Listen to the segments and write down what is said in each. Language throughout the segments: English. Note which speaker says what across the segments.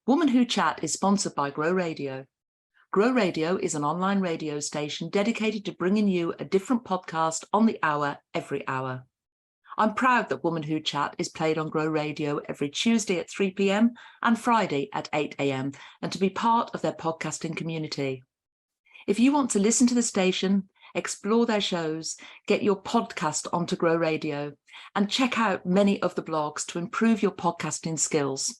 Speaker 1: Woman Who Chat is sponsored by Grow Radio. Grow Radio is an online radio station dedicated to bringing you a different podcast on the hour every hour. I'm proud that Woman Who Chat is played on Grow Radio every Tuesday at 3 p.m. and Friday at 8 a.m. and to be part of their podcasting community. If you want to listen to the station, explore their shows, get your podcast onto Grow Radio, and check out many of the blogs to improve your podcasting skills.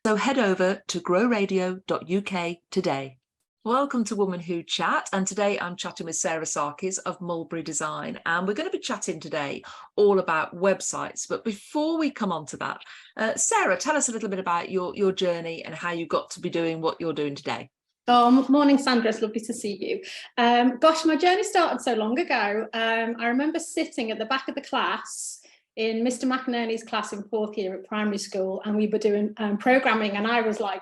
Speaker 1: So head over to growradio.uk today. Welcome to Woman Who Chat, and today I'm chatting with Sarah Sarkies of Mulberry Design, and we're going to be chatting today all about websites. But before we come on to that, Sarah, tell us a little bit about your journey and how you got to be doing what you're doing today.
Speaker 2: Oh, morning, Sandra. It's lovely to see you. Gosh, my journey started so long ago. I remember sitting at the back of the class in Mr. McInerney's class in fourth year at primary school, and we were doing programming, and I was like,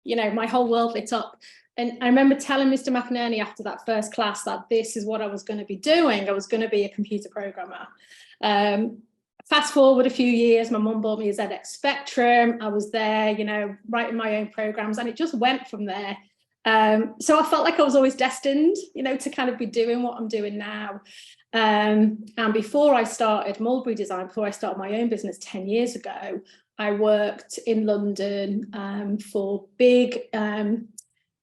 Speaker 2: you know, my whole world lit up. And I remember telling Mr. McInerney after that first class that this is what I was going to be doing. I was going to be a computer programmer. Fast forward a few years, my mum bought me a ZX Spectrum. I was there, you know, writing my own programs, and it just went from there. So I felt like I was always destined, you know, to kind of be doing what I'm doing now. And before I started Mulberry Design, before I started my own business 10 years ago, I worked in London for big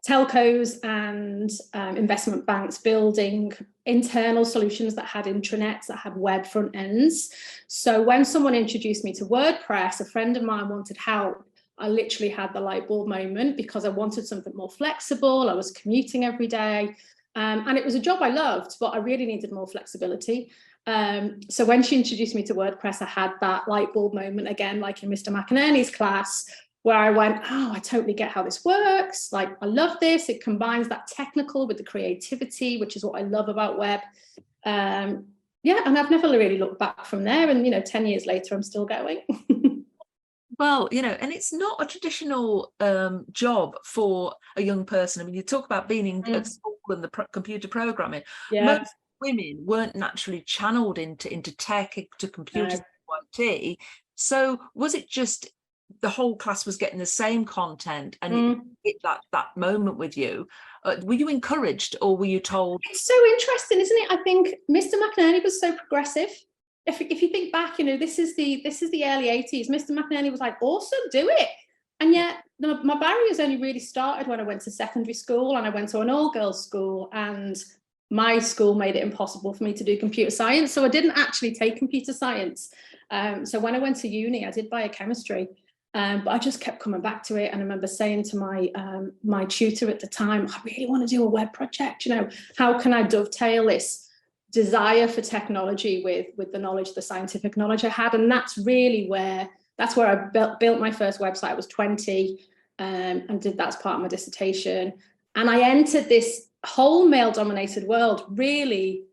Speaker 2: telcos and investment banks, building internal solutions that had intranets, that had web front ends. So when someone introduced me to WordPress, a friend of mine wanted help. I literally had the light bulb moment because I wanted something more flexible. I was commuting every day, and it was a job I loved, but I really needed more flexibility. So when she introduced me to WordPress, I had that light bulb moment again, like in Mr. McInerney's class, where I went, oh, I totally get how this works. Like, I love this. It combines that technical with the creativity, which is what I love about web. Yeah, and I've never really looked back from there. And, you know, 10 years later, I'm still going.
Speaker 1: Well, you know, and it's not a traditional job for a young person. I mean, you talk about being in at school and the computer programming.
Speaker 2: Yeah.
Speaker 1: Most women weren't naturally channeled into tech, to computers, IT. So was it just the whole class was getting the same content and it that moment with you? Were you encouraged, or were you told?
Speaker 2: It's so interesting, isn't it? I think Mr. McInerney was so progressive. If you think back, you know, this is the early 80s. Mr. McInerney was like, awesome, do it. And yet my barriers only really started when I went to secondary school, and I went to an all-girls school, and my school made it impossible for me to do computer science. So I didn't actually take computer science. So when I went to uni, I did biochemistry, but I just kept coming back to it. And I remember saying to my tutor at the time, I really want to do a web project. You know, how can I dovetail this desire for technology with the knowledge, the scientific knowledge I had? And that's where I built my first website. I was 20 and did that as part of my dissertation. And I entered this whole male-dominated world really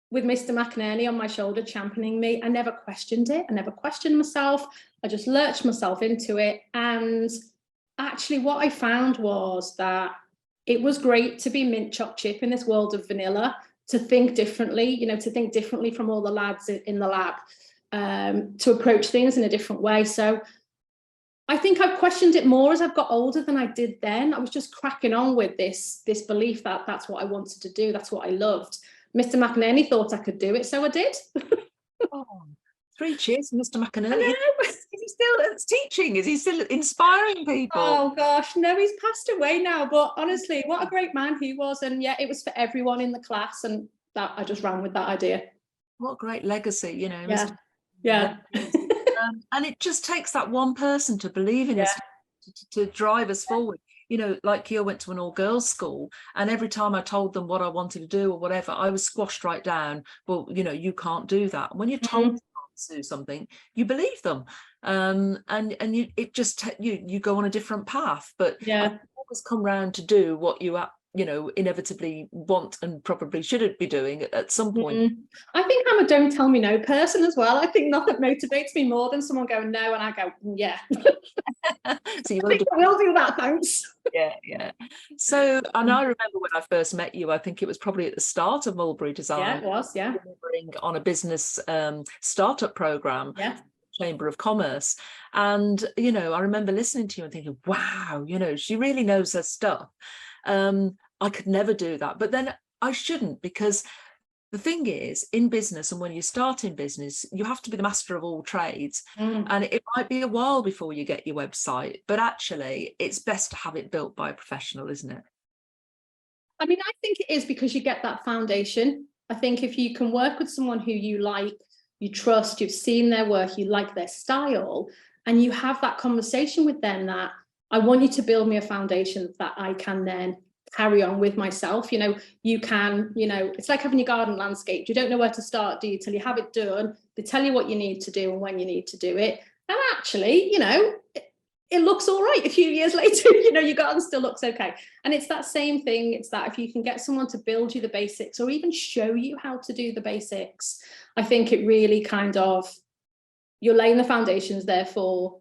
Speaker 2: with Mr. McInerney on my shoulder championing me. I never questioned it. I never questioned myself. I just lurched myself into it. And actually what I found was that it was great to be mint choc chip in this world of vanilla, to think differently, you know, to think differently from all the lads in the lab, to approach things in a different way. So I think I've questioned it more as I've got older than I did then. I was just cracking on with this belief that that's what I wanted to do. That's what I loved. Mr. McInerney thought I could do it, so I did.
Speaker 1: Oh, 3 cheers, Mr. McInerney. Is he still teaching? Is he still inspiring people?
Speaker 2: Oh gosh, no, he's passed away now. But honestly, what a great man he was. And yeah, it was for everyone in the class, and that I just ran with that idea.
Speaker 1: What a great legacy, you know.
Speaker 2: Yeah. Yeah.
Speaker 1: And it just takes that one person to believe in us, to drive us forward. You know, like you went to an all-girls school, and every time I told them what I wanted to do or whatever, I was squashed right down. Well, you know, you can't do that. When you're told to do something, you believe them, and you go on a different path. But I always come round to do what you inevitably want and probably shouldn't be doing at some point.
Speaker 2: I think I'm a don't tell me no person as well. I think nothing motivates me more than someone going no, and I go, yeah.
Speaker 1: So you
Speaker 2: will do that, thanks.
Speaker 1: Yeah. So, and I remember when I first met you, I think it was probably at the start of Mulberry Design.
Speaker 2: Yeah, it was, yeah.
Speaker 1: On a business startup program.
Speaker 2: Yeah.
Speaker 1: Chamber of Commerce. And, you know, I remember listening to you and thinking, wow, you know, she really knows her stuff. I could never do that. But then I shouldn't, because the thing is, in business, and when you start in business, you have to be the master of all trades. And it might be a while before you get your website, but actually it's best to have it built by a professional, isn't it?
Speaker 2: I mean, I think it is, because you get that foundation. I think if you can work with someone who you like, you trust, you've seen their work, you like their style, and you have that conversation with them that I want you to build me a foundation that I can then carry on with myself. You know, you can, you know, it's like having your garden landscaped. You don't know where to start, do you, till you have it done. They tell you what you need to do and when you need to do it. And actually, you know, it looks all right a few years later. You know, your garden still looks okay. And it's that same thing. It's that if you can get someone to build you the basics, or even show you how to do the basics, I think it really kind of, you're laying the foundations there for,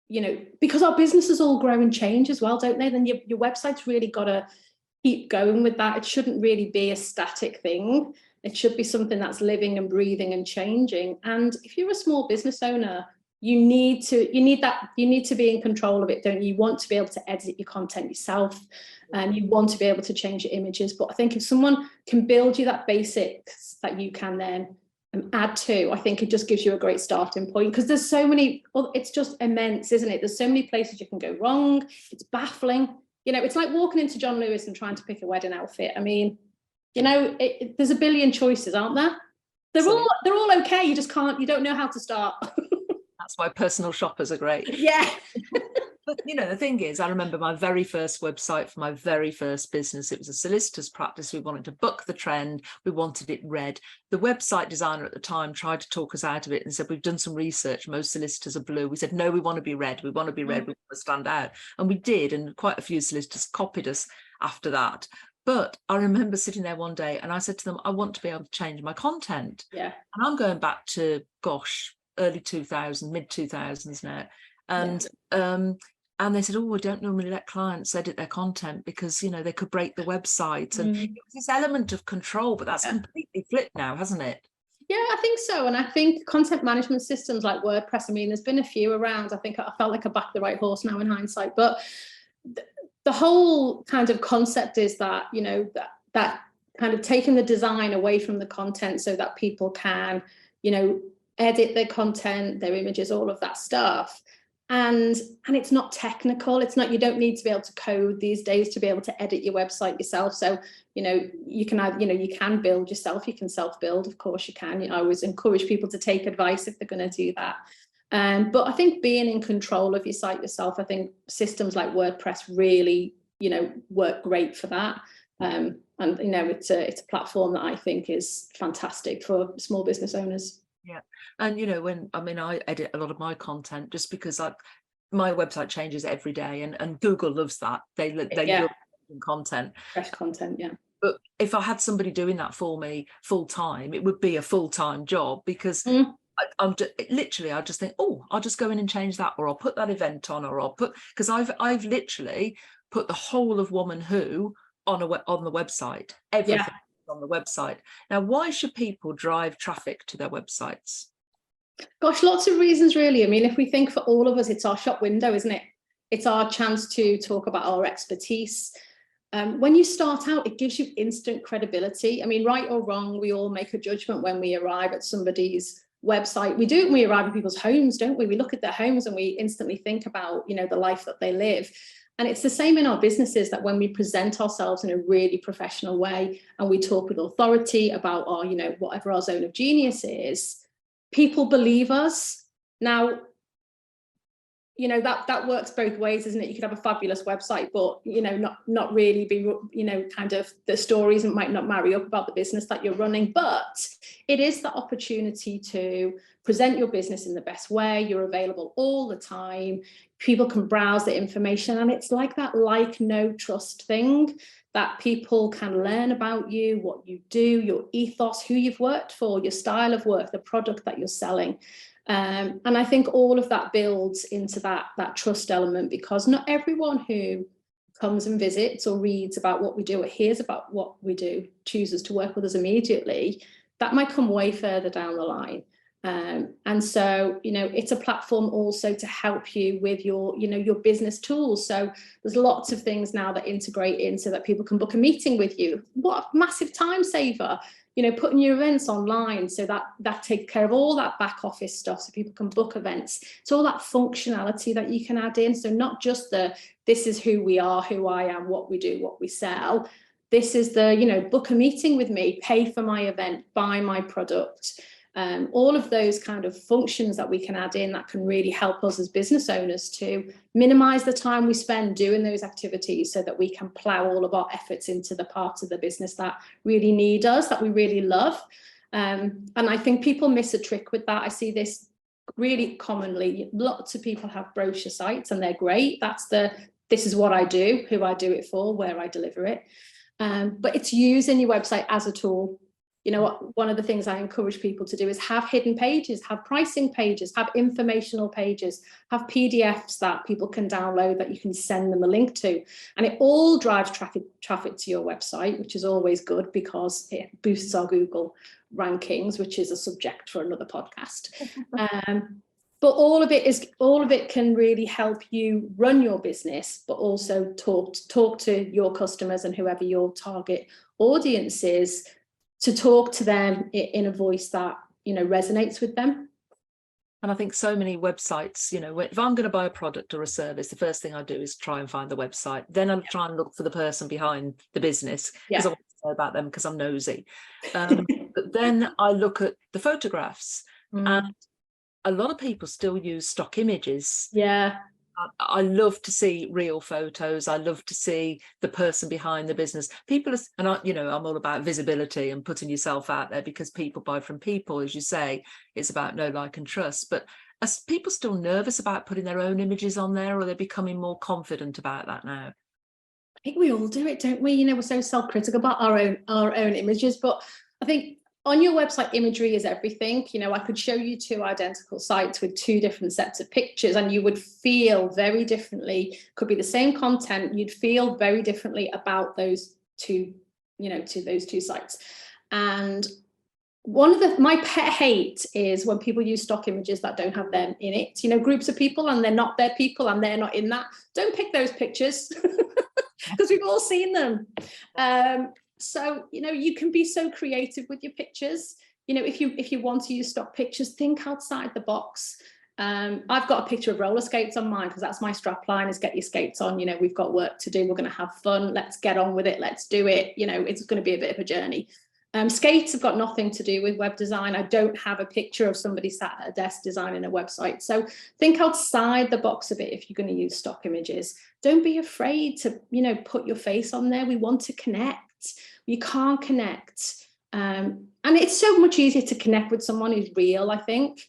Speaker 2: you know, because our businesses all grow and change as well, don't they? Then your website's really got to keep going with that. It shouldn't really be a static thing. It should be something that's living and breathing and changing. And if you're a small business owner, you need to be in control of it, don't you? You want to be able to edit your content yourself, and you want to be able to change your images. But I think if someone can build you that basics that you can then add to, I think it just gives you a great starting point, because there's so many, well, it's just immense, isn't it? There's so many places you can go wrong. It's baffling. You know, it's like walking into John Lewis and trying to pick a wedding outfit. I mean, you know, there's a billion choices, aren't there? They're all okay. You just can't, you don't know how to start.
Speaker 1: That's why personal shoppers are great.
Speaker 2: Yeah.
Speaker 1: But, you know, the thing is, I remember my very first website for my very first business. It was a solicitor's practice. We wanted to buck the trend. We wanted it red. The website designer at the time tried to talk us out of it and said, we've done some research. Most solicitors are blue. We said, no, we want to be red. We want to be red. We want to stand out. And we did. And quite a few solicitors copied us after that. But I remember sitting there one day and I said to them, I want to be able to change my content.
Speaker 2: Yeah.
Speaker 1: And I'm going back to, gosh, early 2000s, mid 2000s now. And they said, oh, we don't normally let clients edit their content because, you know, they could break the website. And it was this element of control, but that's completely flipped now, hasn't it?
Speaker 2: Yeah, I think so. And I think content management systems like WordPress, I mean, there's been a few around. I think I felt like I backed the right horse now in hindsight. But the whole kind of concept is that, you know, that kind of taking the design away from the content so that people can, you know, edit their content, their images, all of that stuff. And it's not technical. It's not, you don't need to be able to code these days to be able to edit your website yourself. So, you know, you can build yourself, you can self-build, of course you can. You know, I always encourage people to take advice if they're going to do that. But I think being in control of your site yourself, I think systems like WordPress really, you know, work great for that. And, you know, it's a platform that I think is fantastic for small business owners.
Speaker 1: Yeah. And, you know, I edit a lot of my content just because my website changes every day and Google loves that. They love content. Fresh content, yeah. But if I had somebody doing that for me full time, it would be a full-time job because I just think, oh, I'll just go in and change that, or I'll put that event on, or I'll put, because I've literally put the whole of Woman Who on the website, everything. On the website. Now, why should people drive traffic to their websites?
Speaker 2: Gosh, lots of reasons, really. I mean, if we think for all of us, it's our shop window, isn't it? It's our chance to talk about our expertise. When you start out, it gives you instant credibility. I mean, right or wrong, we all make a judgment when we arrive at somebody's website. We do it when we arrive at people's homes, don't we? We look at their homes and we instantly think about, you know, the life that they live. And it's the same in our businesses, that when we present ourselves in a really professional way and we talk with authority about our, you know, whatever our zone of genius is, people believe us. Now, you know, that works both ways, isn't it? You could have a fabulous website, but, you know, not really be, you know, kind of the stories might not marry up about the business that you're running. But it is the opportunity to present your business in the best way. You're available all the time. People can browse the information, and it's like that like, know, trust thing, that people can learn about you, what you do, your ethos, who you've worked for, your style of work, the product that you're selling. And I think all of that builds into that trust element, because not everyone who comes and visits or reads about what we do or hears about what we do chooses to work with us immediately. That might come way further down the line. And so, it's a platform also to help you with your, your business tools. So there's lots of things now that integrate in so that people can book a meeting with you. What a massive time saver, putting your events online, so that takes care of all that back office stuff, so people can book events. It's all that functionality that you can add in. So not just this is who we are, who I am, what we do, what we sell. This is book a meeting with me, pay for my event, buy my product. All of those kind of functions that we can add in that can really help us as business owners to minimize the time we spend doing those activities, so that we can plow all of our efforts into the parts of the business that really need us, that we really love. And I think people miss a trick with that. I see this really commonly. Lots of people have brochure sites and they're great. This is what I do, who I do it for, where I deliver it. But it's using your website as a tool. One of the things I encourage people to do is have hidden pages, have pricing pages, have informational pages, have PDFs that people can download that you can send them a link to. And it all drives traffic to your website, which is always good because it boosts our Google rankings, which is a subject for another podcast. But all of it can really help you run your business, but also talk to your customers and whoever your target audience is, to talk to them in a voice that, resonates with them.
Speaker 1: And I think so many websites, if I'm going to buy a product or a service, the first thing I do is try and find the website. Then I'll try and look for the person behind the business, because I want to know about them because I'm nosy. But then I look at the photographs, and a lot of people still use stock images.
Speaker 2: Yeah.
Speaker 1: I love to see real photos. I love to see the person behind the business. I'm all about visibility and putting yourself out there, because people buy from people, as you say. It's about know, like, and trust. But are people still nervous about putting their own images on there, or are they becoming more confident about that now?
Speaker 2: I think we all do it, don't we? We're so self-critical about our own images, but I think on your website, imagery is everything. I could show you two identical sites with two different sets of pictures, and you would feel very differently. Could be the same content, you'd feel very differently about those two, to those two sites. And my pet hate is when people use stock images that don't have them in it. Groups of people and they're not their people and they're not in that. Don't pick those pictures because we've all seen them. So, you can be so creative with your pictures. If you want to use stock pictures, think outside the box. I've got a picture of roller skates on mine because that's my strap line, is get your skates on. We've got work to do. We're going to have fun. Let's get on with it. Let's do it. It's going to be a bit of a journey. Skates have got nothing to do with web design. I don't have a picture of somebody sat at a desk designing a website. So think outside the box a bit if you're going to use stock images. Don't be afraid to, put your face on there. We want to connect. You can't connect. And it's so much easier to connect with someone who's real, I think.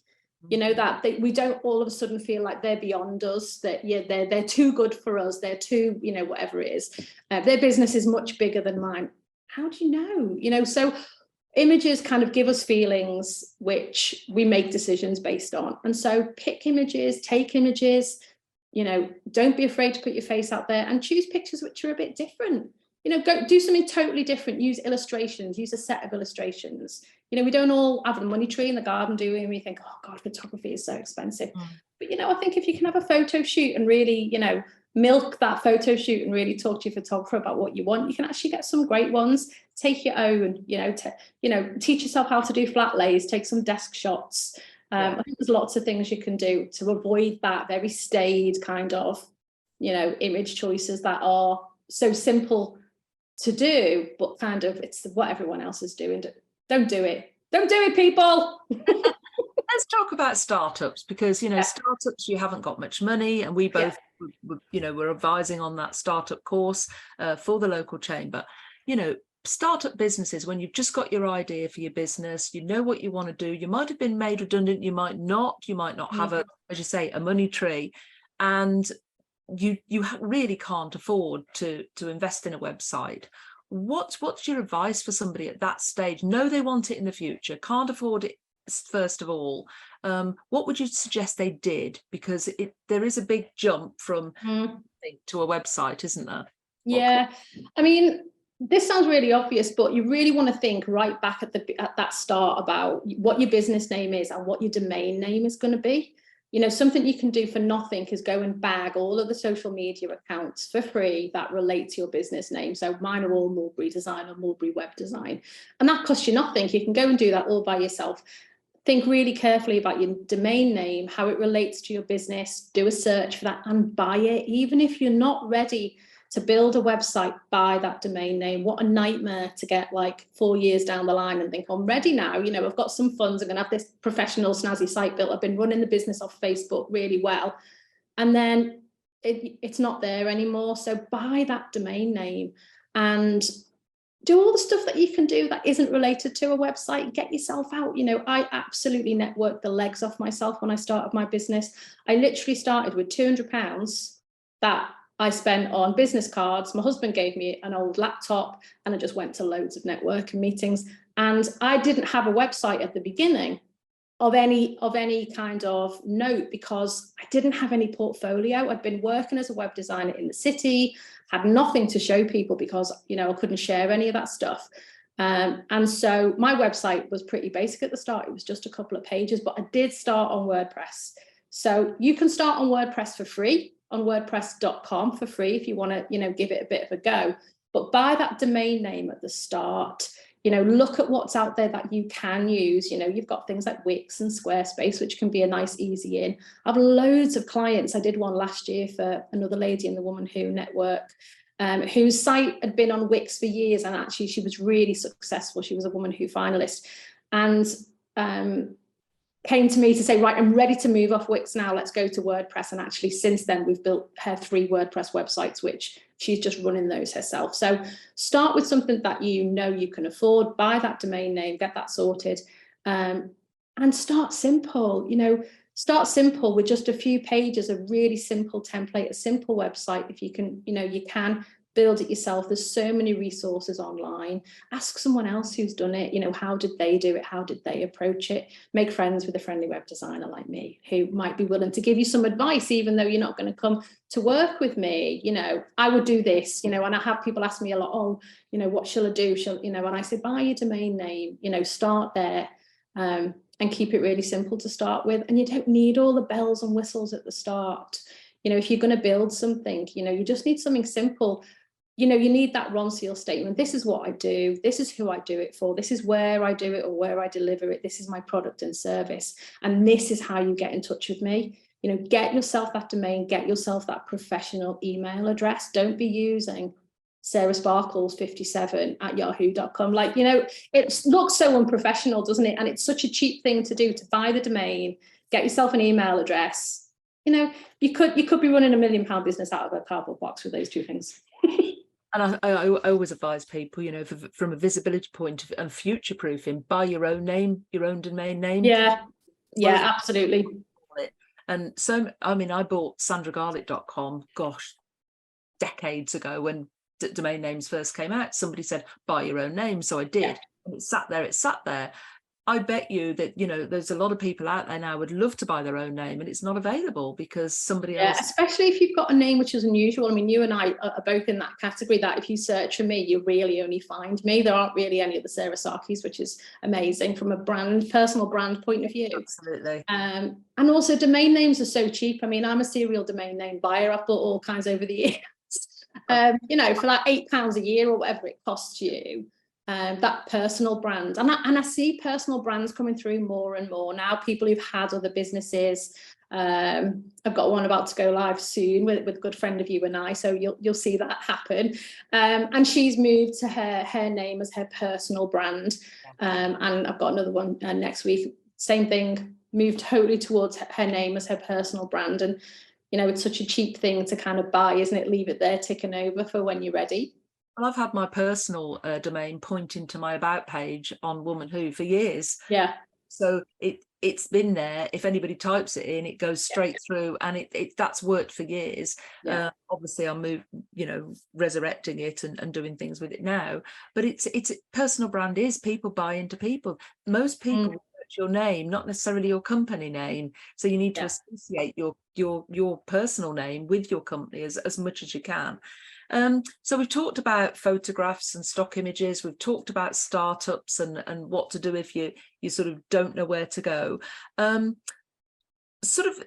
Speaker 2: That we don't all of a sudden feel like they're beyond us, that they're too good for us, they're too, whatever it is. Their business is much bigger than mine. How do you know? So images kind of give us feelings which we make decisions based on. And so pick images, take images, don't be afraid to put your face out there and choose pictures which are a bit different. Go do something totally different. Use illustrations, use a set of illustrations. We don't all have the money tree in the garden, do we? And we think, oh God, photography is so expensive. But, I think if you can have a photo shoot and really, milk that photo shoot and really talk to your photographer about what you want, you can actually get some great ones. Take your own, teach yourself how to do flat lays, take some desk shots. I think there's lots of things you can do to avoid that very staid kind of, image choices that are so simple to do, but kind of it's what everyone else is doing. Don't do it. Don't do it, people.
Speaker 1: Let's talk about startups, because startups, you haven't got much money, and we both we're advising on that startup course for the local chamber. Startup businesses, when you've just got your idea for your business, what you want to do, you might have been made redundant, you might not have as you say, a money tree, and you really can't afford to invest in a website. What's your advice for somebody at that stage? Know they want it in the future, can't afford it first of all. What would you suggest they did? Because there is a big jump from to a website, isn't there?
Speaker 2: Yeah, I mean, This sounds really obvious, but you really want to think right back at that start about what your business name is and what your domain name is going to be. You know, something you can do for nothing is go and bag all of the social media accounts for free that relate to your business name. So mine are all Mulberry Design or Mulberry Web Design, and that costs you nothing. You can go and do that all by yourself. Think really carefully about your domain name, how it relates to your business, do a search for that and buy it. Even if you're not ready to build a website, buy that domain name. What a nightmare to get like 4 years down the line and think, I'm ready now. You know, I've got some funds. I'm going to have this professional snazzy site built. I've been running the business off Facebook really well. And then it's not there anymore. So buy that domain name and do all the stuff that you can do that isn't related to a website. Get yourself out. You know, I absolutely networked the legs off myself when I started my business. I literally started with £200 that I spent on business cards. My husband gave me an old laptop and I just went to loads of networking meetings. And I didn't have a website at the beginning of any kind of note because I didn't have any portfolio. I'd been working as a web designer in the city, had nothing to show people because, you know, I couldn't share any of that stuff. And so my website was pretty basic at the start. It was just a couple of pages, but I did start on WordPress. So you can start on WordPress for free, on wordpress.com for free if you want to, you know, give it a bit of a go. But buy that domain name at the start. You know, look at what's out there that you can use. You know, you've got things like Wix and Squarespace, which can be a nice, easy in. I have loads of clients. I did one last year for another lady in the Woman Who network, whose site had been on Wix for years. And actually, she was really successful. She was a Woman Who finalist. And came to me to say, right, I'm ready to move off Wix now, let's go to WordPress. And actually since then we've built her 3 WordPress websites, which she's just running those herself. So start with something that you know you can afford, buy that domain name, get that sorted, and start simple. You know, start simple with just a few pages, a really simple template, a simple website. If you can, you know, you can build it yourself. There's so many resources online. Ask someone else who's done it. You know, how did they do it? How did they approach it? Make friends with a friendly web designer like me who might be willing to give you some advice, even though you're not going to come to work with me. You know, I would do this, you know, and I have people ask me a lot, oh, you know, what shall I do? You know, and I say, buy your domain name, you know, start there, and keep it really simple to start with. And you don't need all the bells and whistles at the start. You know, if you're going to build something, you know, you just need something simple. You know, you need that Ron Seal statement. This is what I do. This is who I do it for. This is where I do it or where I deliver it. This is my product and service. And this is how you get in touch with me. You know, get yourself that domain, get yourself that professional email address. Don't be using Sarah Sparkles 57 at yahoo.com. Like, you know, it looks so unprofessional, doesn't it? And it's such a cheap thing to do, to buy the domain, get yourself an email address. You know, you could be running £1 million business out of a cardboard box with those 2 things.
Speaker 1: And I always advise people, you know, from a visibility point of view and future proofing, buy your own name, your own domain name.
Speaker 2: Yeah, absolutely.
Speaker 1: And so, I mean, I bought sandragarlic.com, gosh, decades ago when domain names first came out. Somebody said, buy your own name. So I did. Yeah. And it sat there. I bet you that, you know, there's a lot of people out there now would love to buy their own name and it's not available because somebody else.
Speaker 2: Especially if you've got a name which is unusual. I mean, you and I are both in that category that if you search for me, you really only find me. There aren't really any of the Sarah Sarkies, which is amazing from a personal brand point of view.
Speaker 1: Absolutely.
Speaker 2: And also domain names are so cheap. I mean, I'm a serial domain name buyer. I've bought all kinds over the years. You know, for like £8 a year or whatever it costs you. That personal brand, and I see personal brands coming through more and more now. People who've had other businesses. I've got one about to go live soon with a good friend of you and I, so you'll see that happen. And she's moved to her name as her personal brand, and I've got another one next week. Same thing, moved totally towards her name as her personal brand. And you know, it's such a cheap thing to kind of buy, isn't it? Leave it there ticking over for when you're ready.
Speaker 1: Well, I've had my personal domain pointing to my about page on Woman Who for years.
Speaker 2: Yeah.
Speaker 1: So it's been there. If anybody types it in, it goes straight through, and that's worked for years. Yeah. Obviously, I'm resurrecting it and doing things with it now. But it's personal brand is people buy into people. Most people research your name, not necessarily your company name. So you need to associate your personal name with your company as much as you can. So we've talked about photographs and stock images. We've talked about startups and what to do if you sort of don't know where to go. Sort of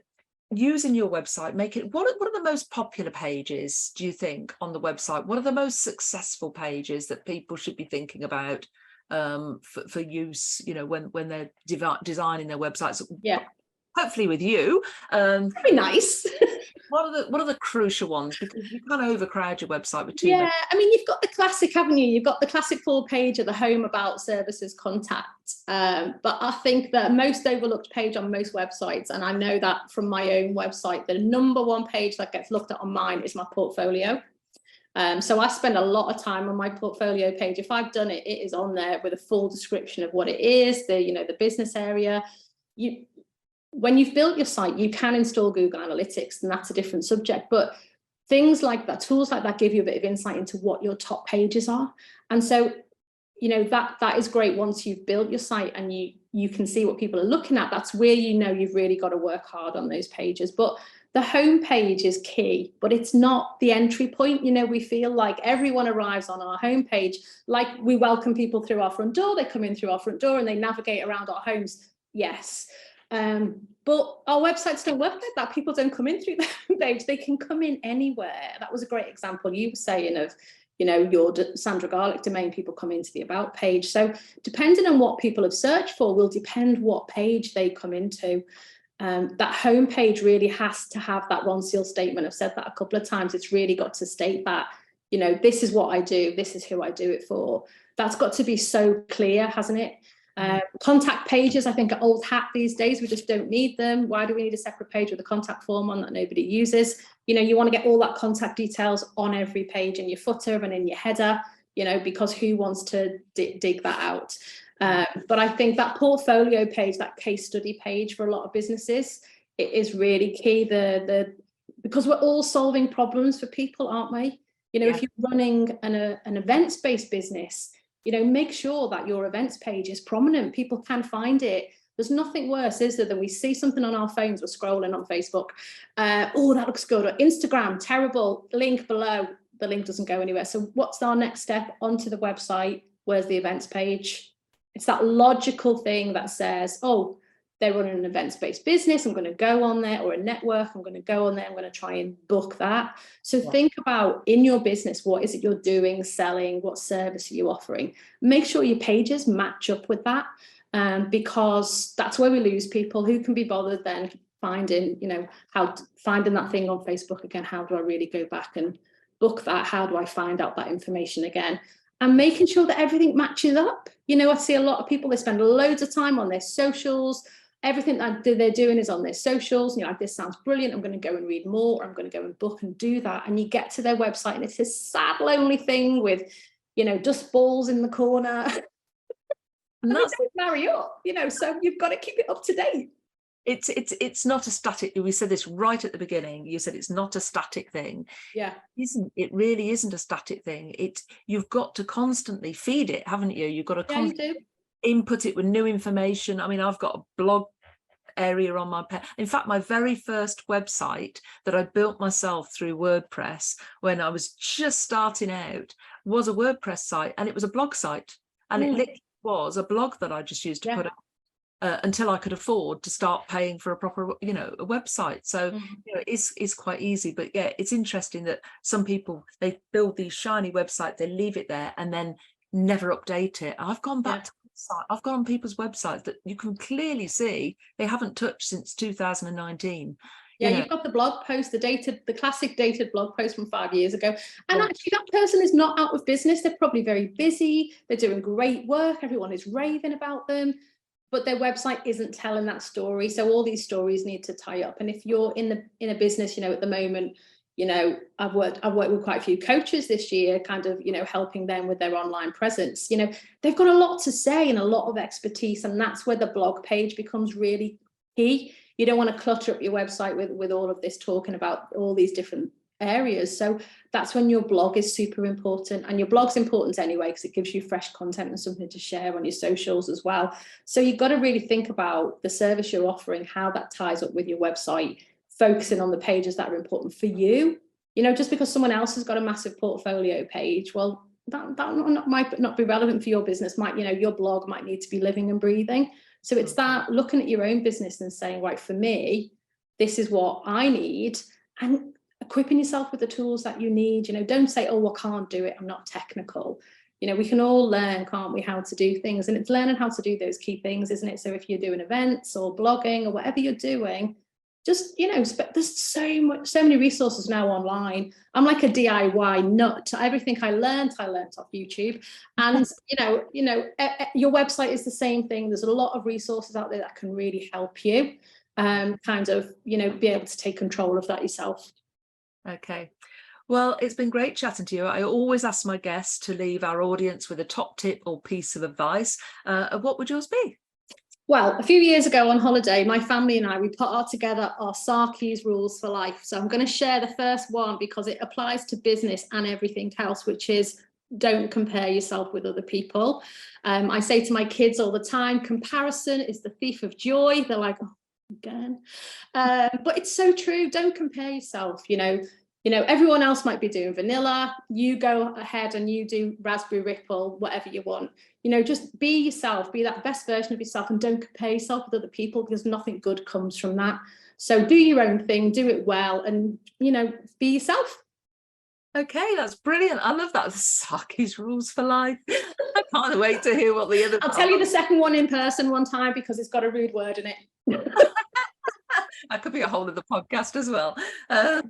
Speaker 1: using your website, what are the most popular pages, do you think, on the website? What are the most successful pages that people should be thinking about for use, you know, when they're designing their websites?
Speaker 2: Yeah,
Speaker 1: hopefully with you.
Speaker 2: That'd be nice.
Speaker 1: What are the crucial ones? Because you can't overcrowd your website with too
Speaker 2: Yeah,
Speaker 1: many.
Speaker 2: I mean, you've got the classic, haven't you? You've got the classic full page of the home, about, services, contact. But I think the most overlooked page on most websites, and I know that from my own website, the number one page that gets looked at on mine is my portfolio. So I spend a lot of time on my portfolio page. If I've done it, it is on there with a full description of what it is, the business area. When you've built your site, you can install Google Analytics, and that's a different subject. But things like that, tools like that, give you a bit of insight into what your top pages are. And so, that is great once you've built your site and you can see what people are looking at. That's where you've really got to work hard on those pages. But the home page is key, but it's not the entry point. We feel like everyone arrives on our home page, like we welcome people through our front door. They come in through our front door and they navigate around our homes. Yes. But our websites don't work like that. People don't come in through the home page. They can come in anywhere. That was a great example you were saying of, your Sandra Garlick domain, people come into the about page. So depending on what people have searched for will depend what page they come into. That home page really has to have that Ron Seal statement. I've said that a couple of times. It's really got to state that, this is what I do. This is who I do it for. That's got to be so clear, hasn't it? Contact pages, I think, are old hat these days. We just don't need them. Why do we need a separate page with a contact form on that nobody uses? You want to get all that contact details on every page, in your footer and in your header, because who wants to dig that out? But I think that portfolio page, that case study page for a lot of businesses, it is really key. Because we're all solving problems for people, aren't we? If you're running an events-based business, make sure that your events page is prominent. People can find it. There's nothing worse, is there, than we see something on our phones, we're scrolling on Facebook. Oh, that looks good. Or Instagram, terrible, link below. The link doesn't go anywhere. So what's our next step? Onto the website. Where's the events page? It's that logical thing that says, oh, they're running an events-based business. I'm going to go on there, or a network. I'm going to go on there. I'm going to try and book that. So think about, in your business, what is it you're doing, selling? What service are you offering? Make sure your pages match up with that, because that's where we lose people. Who can be bothered then finding, finding that thing on Facebook again? How do I really go back and book that? How do I find out that information again? And making sure that everything matches up. I see a lot of people, they spend loads of time on their socials. Everything that they're doing is on their socials. This sounds brilliant. I'm going to go and read more. Or I'm going to go and book and do that. And you get to their website and it's this sad, lonely thing with, dust balls in the corner. And that's marry up, so you've got to keep it up to date.
Speaker 1: It's not a static. We said this right at the beginning. You said it's not a static thing.
Speaker 2: Yeah.
Speaker 1: It really isn't a static thing. You've got to constantly feed it, haven't you? You've got to constantly input it with new information. I mean, I've got a blog area on my page. In fact, my very first website that I built myself through WordPress when I was just starting out was a WordPress site, and it was a blog site, and it literally was a blog that I just used to put up until I could afford to start paying for a proper, a website. So it's quite easy. But yeah, it's interesting that some people, they build these shiny websites, they leave it there and then never update it. I've gone back to I've gone on people's websites that you can clearly see they haven't touched since 2019.
Speaker 2: You've got the blog post, the classic dated blog post from 5 years ago. And actually that person is not out of business. They're probably very busy. They're doing great work. Everyone is raving about them, but their website isn't telling that story. So all these stories need to tie up. And if you're in a business, at the moment, I've worked with quite a few coaches this year, kind of, helping them with their online presence. They've got a lot to say and a lot of expertise. And that's where the blog page becomes really key. You don't want to clutter up your website with all of this talking about all these different areas. So that's when your blog is super important, and your blog's important anyway because it gives you fresh content and something to share on your socials as well. So you've got to really think about the service you're offering, how that ties up with your website, focusing on the pages that are important for you You know, just because someone else has got a massive portfolio page, well, that might not be relevant for your business. Might, you know, your blog might need to be living and breathing. So it's that looking at your own business and saying, right, for me, this is what I need, and equipping yourself with the tools that you need. You know, don't say, oh, I can't do it, I'm not technical. You know, we can all learn, can't we, how to do things, and it's learning how to do those key things, isn't it? So if you're doing events or blogging or whatever you're doing, just, you know, there's so many resources now online. I'm like a DIY nut. Everything I learned off YouTube. And your website is the same thing. There's a lot of resources out there that can really help you kind of, you know, be able to take control of that yourself.
Speaker 1: Okay. Well, it's been great chatting to you. I always ask my guests to leave our audience with a top tip or piece of advice. What would yours be?
Speaker 2: Well, a few years ago on holiday, my family and I, we put together our Sarkies Rules for life. So I'm going to share the first one because it applies to business and everything else, which is don't compare yourself with other people. I say to my kids all the time, comparison is the thief of joy. They're like, oh, again. But it's so true. Don't compare yourself. You know, everyone else might be doing vanilla. You go ahead and you do raspberry ripple, whatever you want. You know, just be yourself, be that best version of yourself, and don't compare yourself with other people, because nothing good comes from that. So do your own thing, do it well, and, you know, be yourself.
Speaker 1: Okay, that's brilliant. I love that. The Sarkies Rules for life. I can't wait to hear what the other.
Speaker 2: I'll tell you the second one in person one time, because it's got a rude word in it.
Speaker 1: That could be a whole other podcast as well. So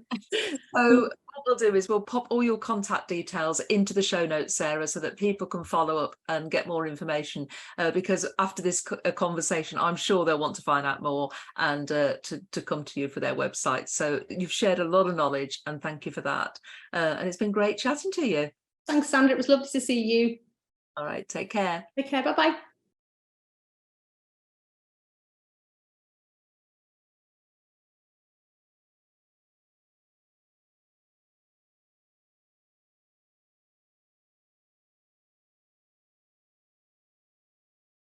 Speaker 1: what we'll do is we'll pop all your contact details into the show notes, Sarah, so that people can follow up and get more information, because after this conversation, I'm sure they'll want to find out more and to come to you for their website. So you've shared a lot of knowledge, and thank you for that. And it's been great chatting to you.
Speaker 2: Thanks, Sandra. It was lovely to see you.
Speaker 1: All right, take care.
Speaker 2: Take care. Bye-bye.